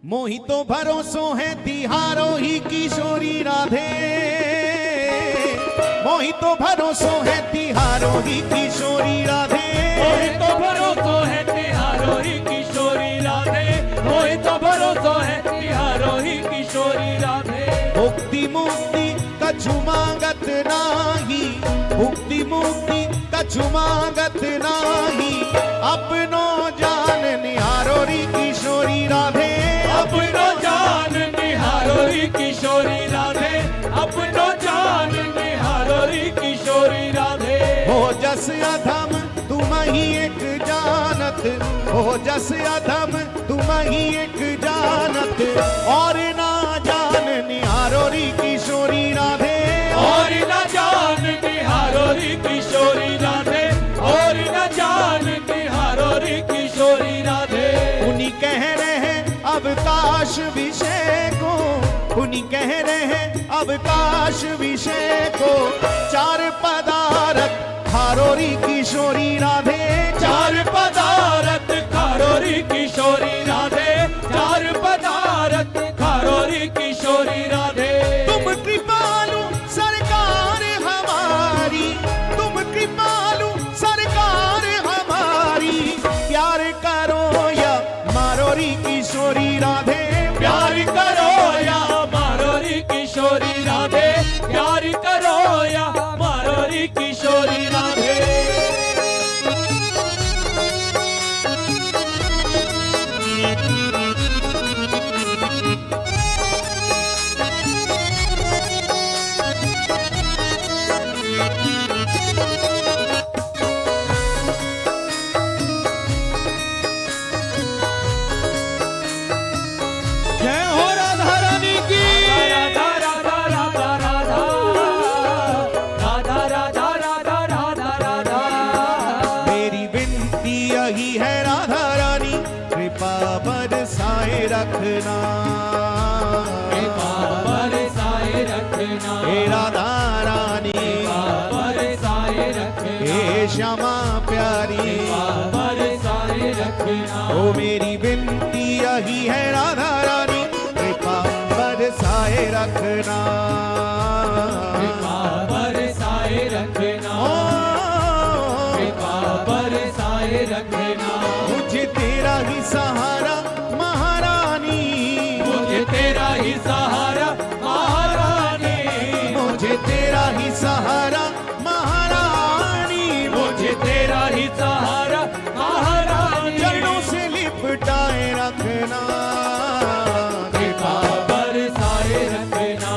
मोहि तो भरोसो है तिहारो ही किशोरी राधे, मोहि तो भरोसो है तिहारो ही किशोरी राधे, मोहि तो भरोसो है तिहारो ही किशोरी राधे, मोहि तो भरोसो है तिहारो ही किशोरी राधे। भुक्ति मुक्ति कछु मांगत नाही, भुक्ति मुक्ति कछु मांगत नाही, अपनो जान निहारो री किशोरी राधे, अपनो जान निहारो री किशोरी राधे, अपनो जान निहारो री किशोरी राधे। हो जस अधम तुम ही एक जानत, हो जस अधम तुम ही एक जानत, और ना जान निहारो री किशोरी राधे, और न जान निहारो री किशोरी राधे, और न जान निहारो री किशोरी राधे। उन्हीं कह रहे हैं अवकाश विषय को, उन्हीं कह रहे हैं अवकाश विषय को, चार पदार्थ खारो री किशोरी राधे, चार पदार्थ खारो री किशोरी राधे, चार पदार्थ खारो री किशोरी राधे। तुम कृपालु सरकार हमारी, तुम कृपालु सरकार हमारी, प्यार करो या मारो री किशोरी राधे, प्यार करो या मारो री किशोरी राधे, प्यार करो या मारो री किशोरी राधे। जय हो राधा रानी की। राधा राधा राधा राधा राधा राधा राधा राधा राधा। मेरी विनती यही है राधा रानी, कृपा बरसाए रखना, कृपा बरसाए रखना, हे राधा रानी, कृपा बरसाए रखना, हे श्यामा प्यारी, कृपा बरसाए रखना। ओ मेरी विनती यही है राधा रानी, कृपा बरसाए रखना, कृपा बरसाए रखना, ओ कृपा बरसाए रखना। मुझे तेरा ही सहारा महारानी, मुझे तेरा ही सहारा महारानी, मुझे तेरा ही सहारा महारानी, मुझे तेरा ही सहारा महारानी। चरणों से लिपटाए रखना, कृपा बरसाए रखना,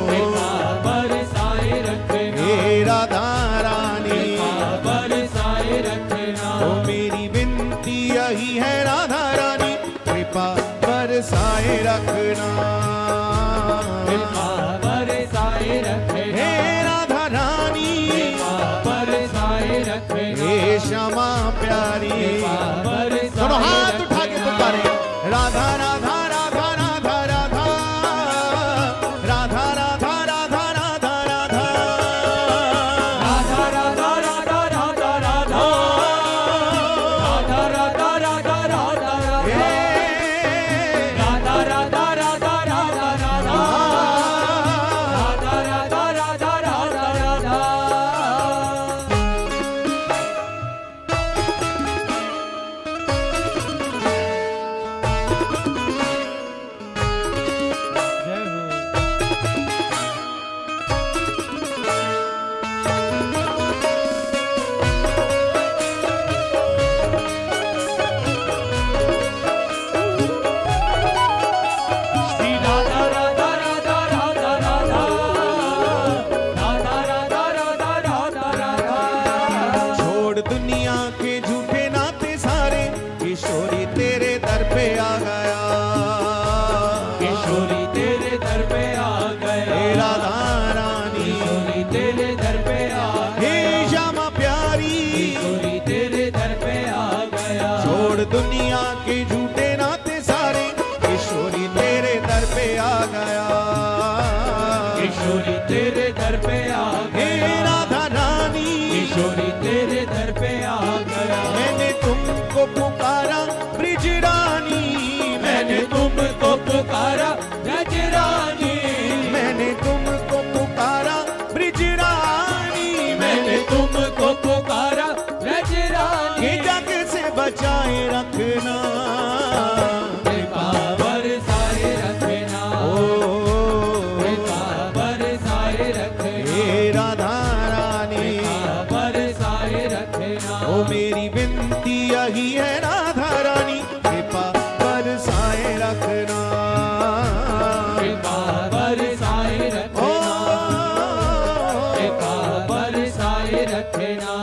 कृपा बरसाए रखना, हे राधा रानी, कृपा बरसाए रखना। ओ मेरी विनती यही है राधा रानी, कृपा बरसाए रखना, कृपा बरसाए रखना, हे राधा रानी, कृपा बरसाए रखना, हे श्यामा प्यारी। कृपा बरसाए दोनों हाथ उठा के रखना। पुकारे, राधा राधा राधा राधा राधा, राधा राधा राधा राधा राधा, राधा राधा राधा राधा राधा, राधा राधा राधा राधा राधा, हे राधा राधा राधा राधा राधा, राधा राधा राधा राधा राधा। जय हो। श्री राधा राधा राधा राधा राधा, राधा राधा राधा राधा राधा। छोड़ दुनिया के झूठे नाते सारे, किशोरी तेरे दर पे आ गया, किशोरी तेरे दर पे आ गया, हे राधा रानी, किशोरी तेरे दर पे आ हे गया, श्यामा प्यारी, किशोरी तेरे दर पे आ गया। छोड़ दुनिया के झूठे नाते सारे, किशोरी तेरे दर पे आ गया, किशोरी तेरे दर पे आ हे गया, राधा रानी, किशोरी तेरे दर पे आ गया। मैंने तुमको पुकारा ब्रिज रानी, रखना, कृपा बरसाए रखना, कृपा बरसाए रखना।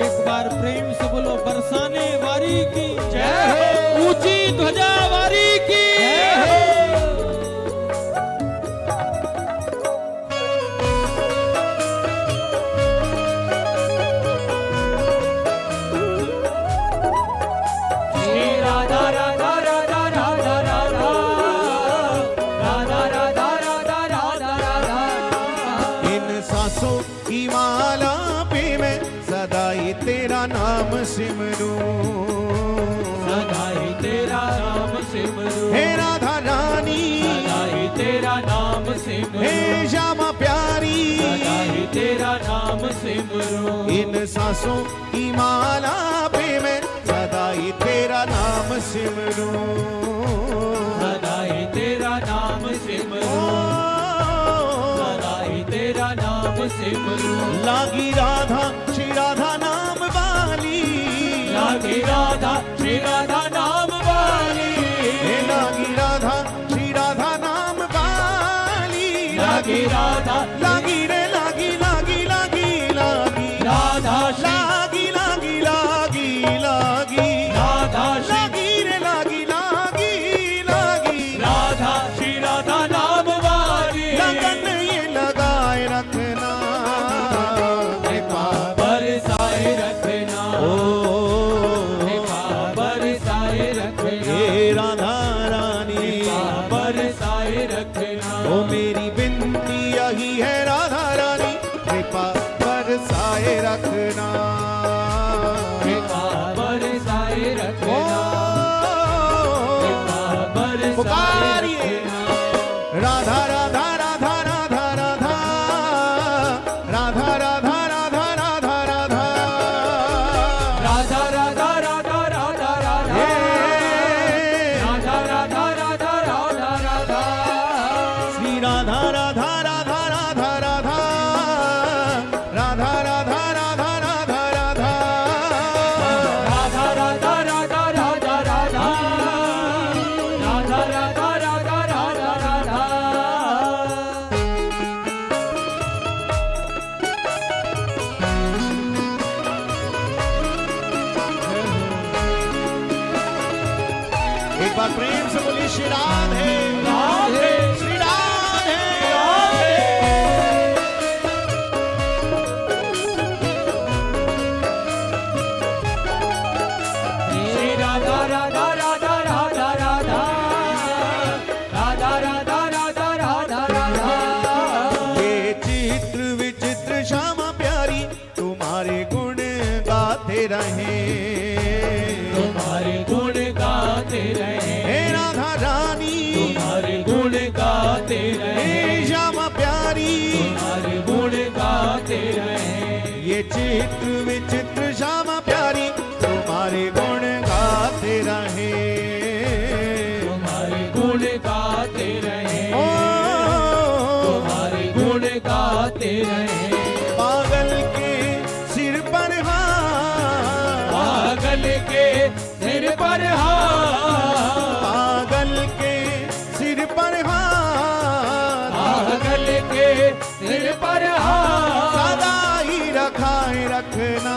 एक बार प्रेम से बोलो बरसाने वारी की जय हो, ऊंची ध्वजा वारी की जय हो। श्री राधा राधा राधा राधा राधा, राधा राधा राधा राधा राधा। इन सांसों की माला पे मैं सदा ही तेरा नाम सिमरूं, सदा ही तेरा नाम सिमरूं, हे राधा रानी, सदा ही तेरा नाम हे सिमरूं, श्यामा प्यारी, सदा ही तेरा नाम सिमरूं। इन सांसों की माला पे मैं सदा ही तेरा नाम सिमरूं, सदा ही तेरा नाम सिमरूं, सदा ही तेरा नाम सिमरूं। लागी राधा श्री राधा नाम वाली, लागी राधा श्री राधा नाम वाली, हे लागी राधा श्री राधा नाम वाली, लागी राधा लागी रे लागी लागी लागी लागी राधा श्री लागी लागी लागी लागी राधा श्री लागी रे लागी लागी लागी राधा श्री राधा नाम वाली, लगन ये लगाए रखना, कृपा बरसाए रखना, ओ कृपा बरसाए रखना, हे राधा रानी, कृपा बरसाए रखना। ओ मेरी बिनती यही है राधा रानी, कृपा बरसाए रखना, कृपा बरसाए ओ रखना, कृपा बरसाए पुकारिए। रखना। राधा राधा राधा राधा राधा राधा राधा राधा राधा राधा राधा राधा राधा राधा राधा, हे राधा राधा राधा राधा राधा, श्री राधा राधा राधा राधा राधा राधा राधा राधा राधा राधा राधा राधा राधा राधा राधा, राधा राधा राधा राधा राधा। एक बार प्रेम से बोलिए श्री राधे राधे श्री राधे राधे। श्री राधा राधा राधा राधा राधा, राधा राधा राधा राधा राधा। ये चित्र विचित्र श्यामा प्यारी तुम्हारे गुण गाते रहे, तुम्हारे गुण गाते रहे, हे राधा रानी, तुम्हारे गुण गाते रहे, हे श्यामा प्यारी, तुम्हारे गुण गाते रहे। ये चित्र विचित्र श्यामा प्यारी तुम्हारे गुण गाते रहे, तुम्हारे गुण गाते रहे, ओ तुम्हारे गुण गाते रहे। पागल के सिर पर हाथ, पागल के सिर पर हाथ, पागल के सिर पर हाथ, पागल के सिर पर हाथ, सदा ही रखाए रखना,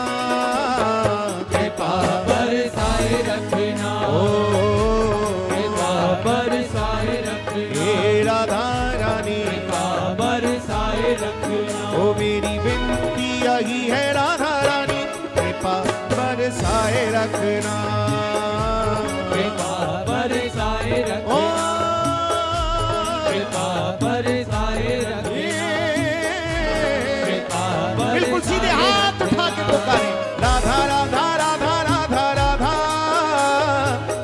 कृपा बरसाए रखना, ओ कृपा बरसाए रखना, हे राधा रानी, कृपा बरसाए रखना। ओ मेरी विनती यही है राधा रानी, कृपा बरसाए रखना, कृपा बरसाए ओ रखना, कृपा बरसाए रखना, कृपा बिल्कुल सीधे हाथ उठा के पुकारे राधा राधा राधा राधा राधा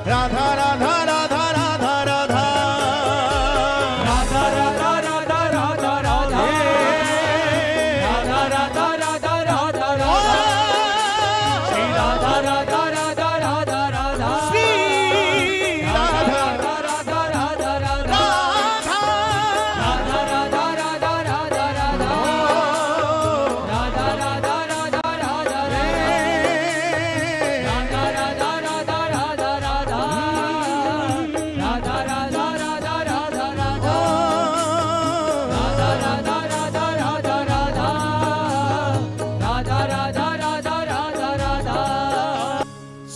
राधा राधा राधा राधा राधा राधा राधा राधा राधा राधा, राधा राधा राधा राधा राधा, श्री राधा राधा राधा राधा राधा, श्री